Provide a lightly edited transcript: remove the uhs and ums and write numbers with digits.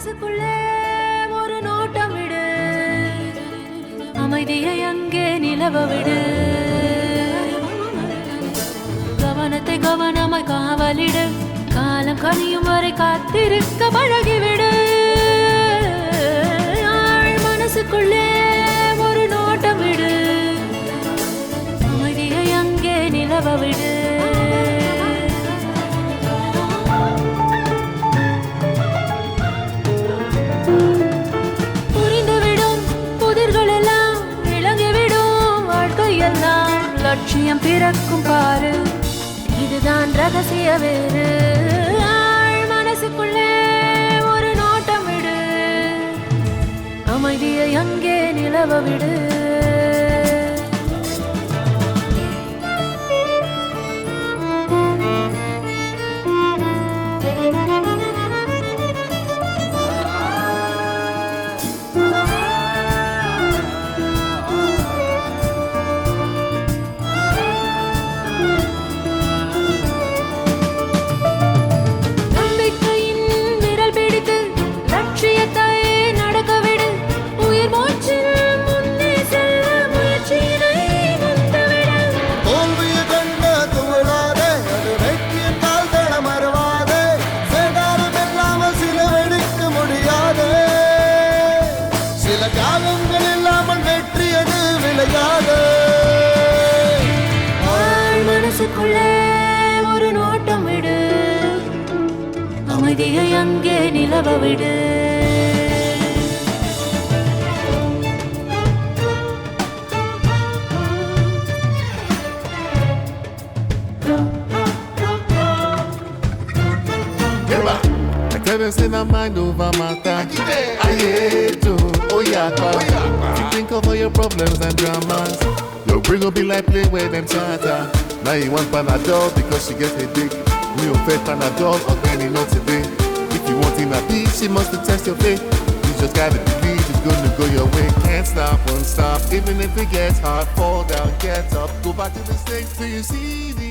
மனசுக்குள்ளே ஒரு நோட்டம் விடு, அமைதியை அங்கே நிலவ விடு, கவனத்தை கவனமாய் காவலிடு, காலம் கனியும் வரை காத்திருக்க பழகிவிடு. மனசுக்குள்ளே ஒரு நோட்டம் விடு, அமைதியை அங்கே நிலவ விடு. புரிந்துவிடும் புதிர்கள் எல்லாம் விளங்கிவிடும், வாழ்க்கையெல்லாம் லட்சியம் பிறக்கும் பாரு, இதுதான் ரகசிய வேறு. மனசுக்குள்ளே ஒரு நோட்டம் விடு, அமைதியை அங்கே நிலவ விடு. மனசுக்குள்ளே ஒரு நோட்டம் விடு, அமைதியை அங்கே நிலவ விடு. Say my mind over matter. I hate to, oh yeah, you think of all your problems and dramas. Your brain will be like play where them chatter. Now you want Panadol because she gets a dick. Me will pay Panadol or any not today. If you want in a peace, you must test your faith. You just gotta believe it's gonna go your way. Can't stop, won't stop. Even if it gets hard, fall down, get up, go back to the stage till you see the